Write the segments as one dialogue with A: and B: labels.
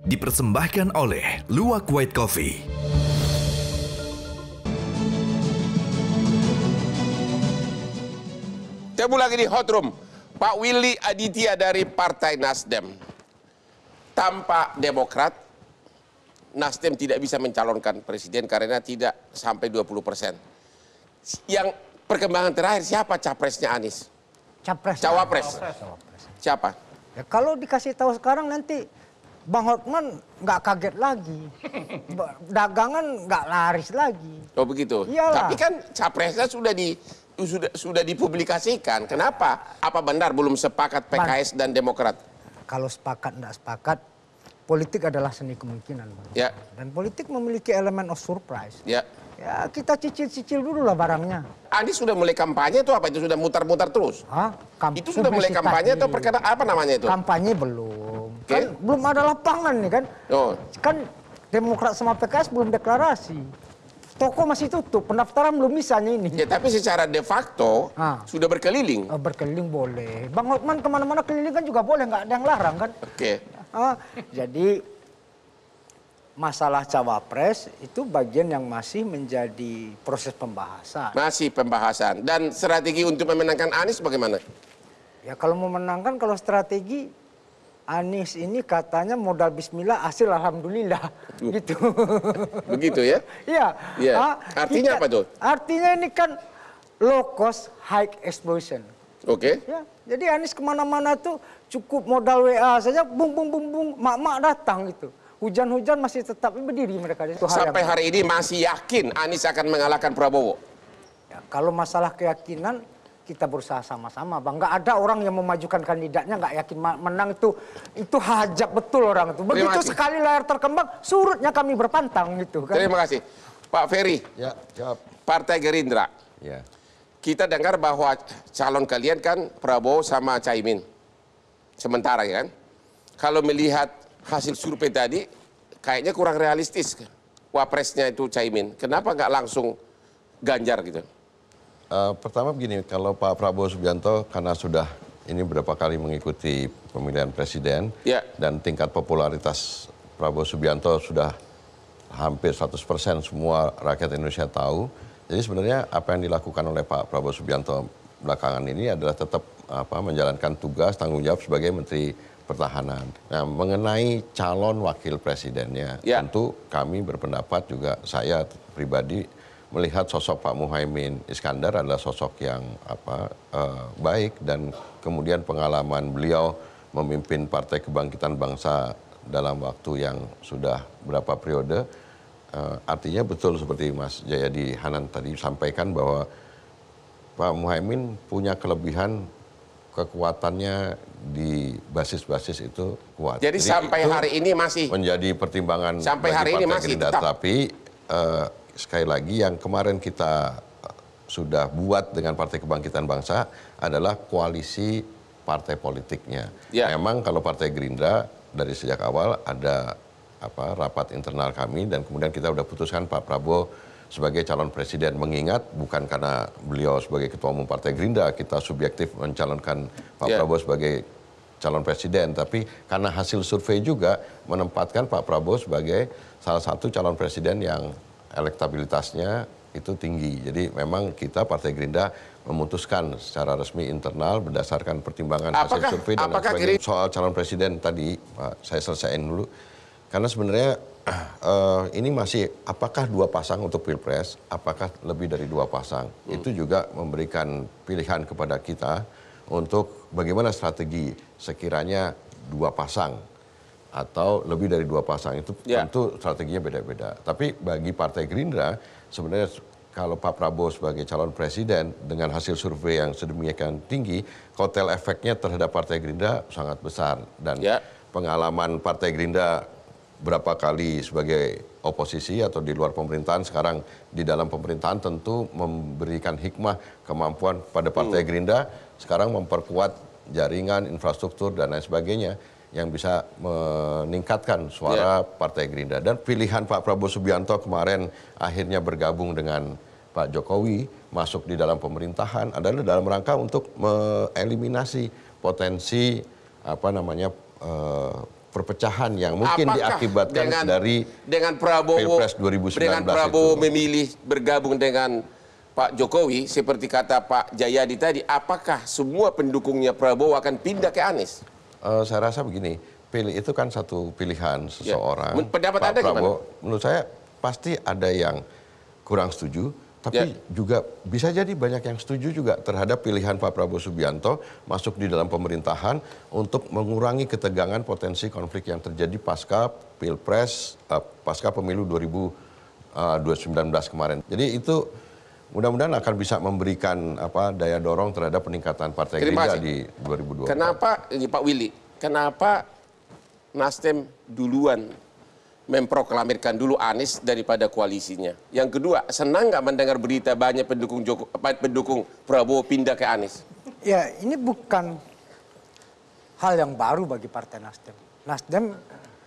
A: Dipersembahkan oleh Luwak White Coffee.
B: Temu lagi di Hot Room. Pak Willy Aditya dari Partai Nasdem. Tanpa Demokrat, Nasdem tidak bisa mencalonkan presiden karena tidak sampai 20%. Yang perkembangan terakhir, siapa capresnya Anies? Cawapres. Siapa?
C: Ya, kalau dikasih tahu sekarang nanti Bang Hotman nggak kaget lagi, dagangan nggak laris lagi.
B: Oh begitu.
C: Iyalah.
B: Tapi kan capresnya sudah dipublikasikan. Kenapa? Apa benar belum sepakat PKS dan Demokrat?
C: Kalau sepakat nggak sepakat, politik adalah seni kemungkinan, Bang.
B: Ya.
C: Dan politik memiliki elemen of surprise.
B: Ya.
C: Ya kita cicil-cicil dulu lah barangnya.
B: Anies sudah mulai kampanye itu apa? Itu sudah mutar-mutar terus?
C: Hah?
B: Itu sudah mulai kampanye atau perkara apa namanya itu?
C: Kampanye belum.
B: Oke.
C: Kan belum ada lapangan nih kan.
B: Oh.
C: Kan Demokrat sama PKS belum deklarasi. Toko masih tutup, pendaftaran belum bisa ini.
B: Ya tapi secara de facto sudah berkeliling.
C: Berkeliling boleh. Bang Hotman kemana-mana keliling kan juga boleh, nggak ada yang larang kan.
B: Oke.
C: Jadi masalah cawapres itu bagian yang masih menjadi proses pembahasan.
B: Masih pembahasan. Dan strategi untuk memenangkan Anies bagaimana?
C: Ya kalau memenangkan, kalau strategi Anies ini katanya modal bismillah hasil alhamdulillah gitu.
B: Begitu ya?
C: Iya.
B: Ya. Artinya apa tuh?
C: Artinya ini kan low cost high explosion.
B: Oke.
C: Ya, jadi Anies kemana-mana tuh cukup modal WA saja, bung bung bung bung, mak-mak datang gitu. Hujan-hujan masih tetap berdiri mereka.
B: Sampai hari ini masih yakin Anies akan mengalahkan Prabowo?
C: Ya, kalau masalah keyakinan kita berusaha sama-sama, Bang. Nggak ada orang yang memajukan kandidatnya nggak yakin menang itu hajab betul orang itu. Begitu sekali layar terkembang, surutnya kami berpantang gitu kan.
B: Terima kasih. Pak Ferry,
D: ya, jawab.
B: Partai Gerindra.
D: Ya.
B: Kita dengar bahwa calon kalian kan Prabowo sama Caimin. Sementara ya kan. Kalau melihat hasil survei tadi, kayaknya kurang realistis. Wapresnya itu Caimin. Kenapa nggak langsung Ganjar gitu?
D: Pertama begini, kalau Pak Prabowo Subianto karena sudah ini berapa kali mengikuti pemilihan presiden,
B: ya.
D: Dan tingkat popularitas Prabowo Subianto sudah hampir 100%, semua rakyat Indonesia tahu. Jadi sebenarnya apa yang dilakukan oleh Pak Prabowo Subianto belakangan ini adalah tetap menjalankan tugas tanggung jawab sebagai Menteri Pertahanan. Nah, mengenai calon wakil presidennya,
B: ya.
D: Tentu kami berpendapat juga, saya pribadi melihat sosok Pak Muhaimin Iskandar adalah sosok yang baik, dan kemudian pengalaman beliau memimpin Partai Kebangkitan Bangsa dalam waktu yang sudah berapa periode, artinya betul seperti Mas Jayadi Hanan tadi sampaikan bahwa Pak Muhaimin punya kelebihan, kekuatannya di basis-basis itu kuat.
B: Jadi sampai hari ini masih
D: menjadi pertimbangan
B: sampai hari ini masih
D: Gerindra.
B: tetap.
D: Tapi sekali lagi yang kemarin kita sudah buat dengan Partai Kebangkitan Bangsa adalah koalisi partai politiknya.
B: Ya.
D: Memang kalau Partai Gerindra dari sejak awal ada rapat internal kami, dan kemudian kita sudah putuskan Pak Prabowo sebagai calon presiden, mengingat bukan karena beliau sebagai ketua umum Partai Gerindra kita subjektif mencalonkan Pak Prabowo sebagai calon presiden, tapi karena hasil survei juga menempatkan Pak Prabowo sebagai salah satu calon presiden yang elektabilitasnya itu tinggi. Jadi memang kita Partai Gerindra memutuskan secara resmi internal berdasarkan pertimbangan hasil survei dan sebagainya. Soal calon presiden tadi, Pak, saya selesaiin dulu. Karena sebenarnya ini masih apakah dua pasang untuk Pilpres, apakah lebih dari dua pasang. Itu juga memberikan pilihan kepada kita untuk bagaimana strategi sekiranya dua pasang atau lebih dari dua pasang, itu tentu strateginya beda-beda. Tapi bagi Partai Gerindra sebenarnya kalau Pak Prabowo sebagai calon presiden dengan hasil survei yang sedemikian tinggi, kotel efeknya terhadap Partai Gerindra sangat besar. Dan pengalaman Partai Gerindra berapa kali sebagai oposisi atau di luar pemerintahan, sekarang di dalam pemerintahan tentu memberikan hikmah, kemampuan pada Partai Gerindra sekarang memperkuat jaringan, infrastruktur dan lain sebagainya yang bisa meningkatkan suara Partai Gerindra. Dan pilihan Pak Prabowo Subianto kemarin akhirnya bergabung dengan Pak Jokowi masuk di dalam pemerintahan adalah dalam rangka untuk mengeliminasi potensi perpecahan yang mungkin diakibatkan
B: dengan Prabowo,
D: Pilpres 2019
B: dengan Prabowo
D: itu.
B: memilih bergabung dengan Pak Jokowi, seperti kata Pak Jayadi tadi, apakah semua pendukungnya Prabowo akan pindah ke Anies?
D: Saya rasa begini, itu kan satu pilihan seseorang.
B: Pendapat
D: Pak
B: Anda
D: Prabowo,
B: gimana?
D: menurut saya pasti ada yang kurang setuju, tapi juga bisa jadi banyak yang setuju juga terhadap pilihan Pak Prabowo Subianto masuk di dalam pemerintahan untuk mengurangi ketegangan potensi konflik yang terjadi pasca Pilpres, pasca pemilu 2019 kemarin. Jadi itu mudah-mudahan akan bisa memberikan daya dorong terhadap peningkatan Partai Gerindra di 2024.
B: Kenapa, ini Pak Willy, kenapa Nasdem duluan memproklamirkan dulu Anies daripada koalisinya? Yang kedua, senang nggak mendengar berita banyak pendukung Prabowo pindah ke Anies?
C: Ya, ini bukan hal yang baru bagi Partai Nasdem. Nasdem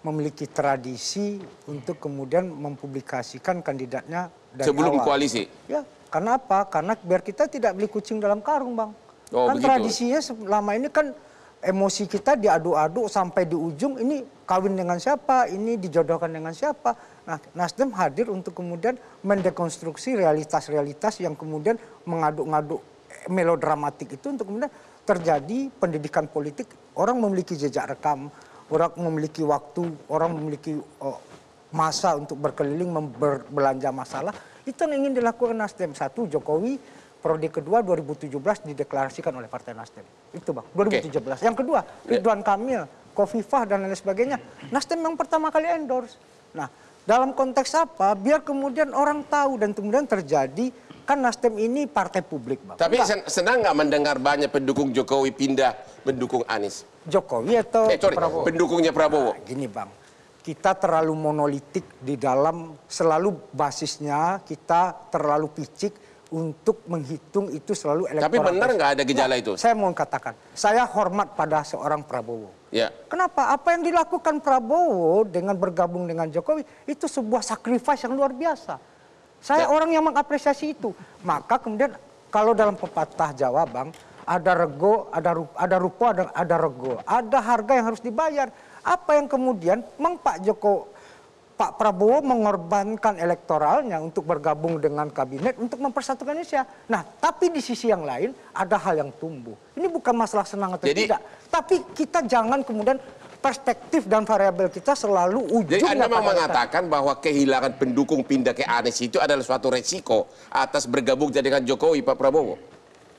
C: memiliki tradisi untuk kemudian mempublikasikan kandidatnya dari
B: sebelum
C: awal.
B: Koalisi?
C: Ya, karena apa? Karena biar kita tidak beli kucing dalam karung, Bang.
B: Oh,
C: kan
B: begitu.
C: Tradisinya selama ini kan emosi kita diadu-adu sampai di ujung ini kawin dengan siapa, ini dijodohkan dengan siapa. Nah, Nasdem hadir untuk kemudian mendekonstruksi realitas-realitas yang kemudian mengaduk-ngaduk melodramatik itu untuk kemudian terjadi pendidikan politik. Orang memiliki jejak rekam, orang memiliki waktu, orang memiliki masa untuk berkeliling berbelanja masalah. Itu yang ingin dilakukan Nasdem. Satu, Jokowi. Periode kedua 2017 dideklarasikan oleh Partai Nasdem. Itu Bang, 2017. Okay. Yang kedua, Ridwan Kamil, Khofifah dan lain sebagainya. Nasdem yang pertama kali endorse. Nah, dalam konteks apa? Biar kemudian orang tahu dan kemudian terjadi, kan Nasdem ini partai publik Bang.
B: Tapi senang nggak mendengar banyak pendukung Jokowi pindah mendukung Anies?
C: Jokowi atau Prabowo?
B: Pendukungnya Prabowo.
C: Nah, gini Bang, kita terlalu monolitik di dalam selalu basisnya, kita terlalu picik untuk menghitung itu selalu elektoral.
B: Tapi benar nggak ada gejala itu?
C: Saya mau katakan, saya hormat pada seorang Prabowo.
B: Ya.
C: Kenapa? Apa yang dilakukan Prabowo dengan bergabung dengan Jokowi itu sebuah sacrifice yang luar biasa. Saya orang yang mengapresiasi itu. Maka kemudian kalau dalam pepatah Jawa Bang, ada rego, ada rupo, ada rego. Ada harga yang harus dibayar. Apa yang kemudian Pak Prabowo mengorbankan elektoralnya untuk bergabung dengan kabinet untuk mempersatukan Indonesia. Nah, tapi di sisi yang lain ada hal yang tumbuh. Ini bukan masalah senang atau tidak. Tapi kita jangan kemudian perspektif dan variabel kita selalu ujungnya.
B: Jadi Anda mau mengatakan bahwa kehilangan pendukung pindah ke Anies itu adalah suatu resiko atas bergabung dengan Jokowi, Pak Prabowo?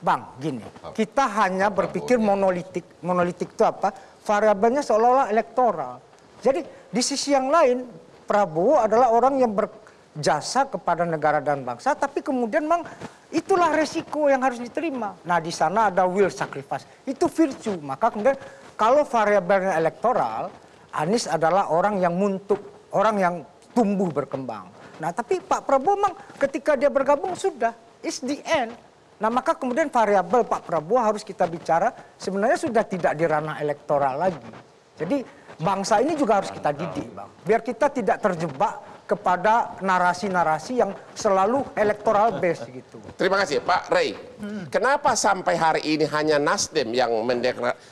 C: Bang, gini, kita hanya berpikir monolitik. Monolitik itu apa? Variabelnya seolah-olah elektoral. Jadi di sisi yang lain, Prabowo adalah orang yang berjasa kepada negara dan bangsa, tapi kemudian Bang, itulah resiko yang harus diterima. Nah, di sana ada will sacrifice, itu virtue. Maka kemudian kalau variabelnya elektoral, Anies adalah orang yang muntuk, orang yang tumbuh berkembang. Nah, tapi Pak Prabowo Bang, ketika dia bergabung sudah, it's the end. Nah, maka kemudian variabel Pak Prabowo harus kita bicara sebenarnya sudah tidak di ranah elektoral lagi. Jadi bangsa ini juga harus kita didik, Bang. Biar kita tidak terjebak kepada narasi-narasi yang selalu elektoral based gitu.
B: Terima kasih, Pak Rey. Kenapa sampai hari ini hanya Nasdem yang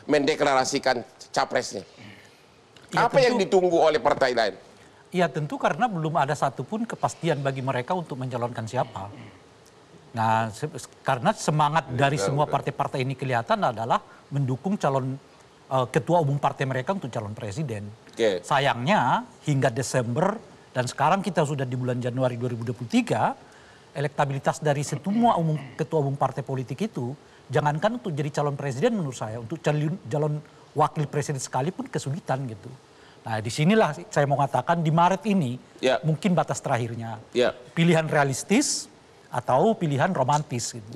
B: mendeklarasikan capresnya?
E: Ya,
B: apa yang ditunggu oleh partai lain?
E: Ya tentu karena belum ada satupun kepastian bagi mereka untuk mencalonkan siapa. Nah, karena semangat dari semua partai-partai ini kelihatan adalah mendukung calon ketua umum partai mereka untuk calon presiden. Sayangnya hingga Desember dan sekarang kita sudah di bulan Januari 2023, elektabilitas dari semua ketua umum partai politik itu, jangankan untuk jadi calon presiden menurut saya, untuk calon wakil presiden sekalipun kesulitan gitu. Nah, disinilah saya mau katakan di Maret ini mungkin batas terakhirnya. Pilihan realistis atau pilihan romantis gitu.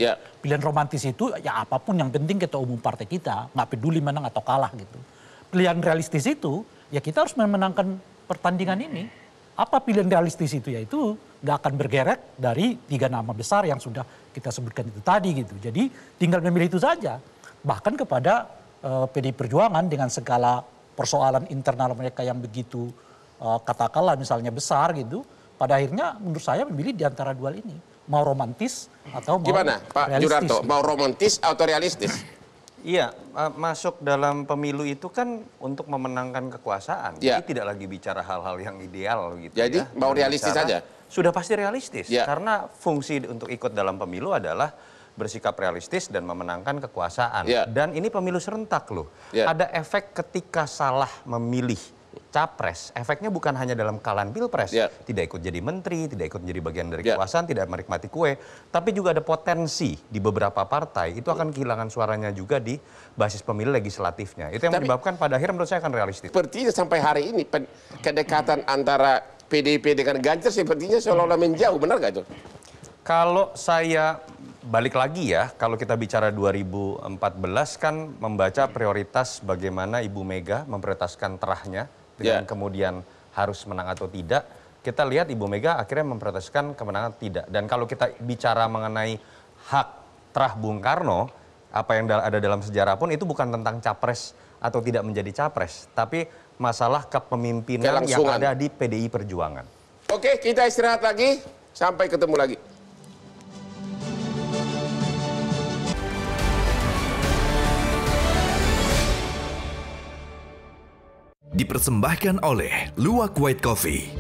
E: Pilihan romantis itu ya apapun yang penting ketua umum partai kita, nggak peduli menang atau kalah gitu. Pilihan realistis itu ya kita harus memenangkan pertandingan ini. Apa pilihan realistis itu? Yaitu nggak akan bergerek dari 3 nama besar yang sudah kita sebutkan itu tadi gitu. Jadi tinggal memilih itu saja. Bahkan kepada PDI Perjuangan dengan segala persoalan internal mereka yang begitu katakanlah misalnya besar gitu. Pada akhirnya menurut saya memilih di antara dua ini. Mau romantis atau mau
B: gimana Pak
E: realistis.
B: Jurarto, mau romantis atau realistis?
F: Iya, masuk dalam pemilu itu kan untuk memenangkan kekuasaan.
B: Ya.
F: Jadi tidak lagi bicara hal-hal yang ideal gitu.
B: Jadi
F: ya.
B: mau realistis saja.
F: Sudah pasti realistis.
B: Ya.
F: Karena fungsi untuk ikut dalam pemilu adalah bersikap realistis dan memenangkan kekuasaan.
B: Ya.
F: Dan ini pemilu serentak loh.
B: Ya.
F: Ada efek ketika salah memilih capres, efeknya bukan hanya dalam kalangan pilpres,
B: Ya.
F: tidak ikut jadi menteri, tidak ikut menjadi bagian dari
B: Ya.
F: kekuasaan, tidak menikmati kue, tapi juga ada potensi di beberapa partai itu akan kehilangan suaranya juga di basis pemilih legislatifnya. Itu yang menyebabkan pada akhirnya menurut saya akan realistis.
B: Sepertinya sampai hari ini kedekatan antara PDIP dengan Ganjar sepertinya seolah-olah menjauh, benar nggak itu?
F: Kalau saya balik lagi ya, kalau kita bicara 2014 kan membaca prioritas bagaimana Ibu Mega memprioritaskan terahnya dengan kemudian harus menang atau tidak. Kita lihat Ibu Mega akhirnya memprioritaskan kemenangan tidak. Dan kalau kita bicara mengenai hak terah Bung Karno, apa yang ada dalam sejarah pun itu bukan tentang capres atau tidak menjadi capres, tapi masalah kepemimpinan yang ada di PDI Perjuangan.
B: Oke, kita istirahat lagi. Sampai ketemu lagi.
A: Dipersembahkan oleh Luwak White Coffee.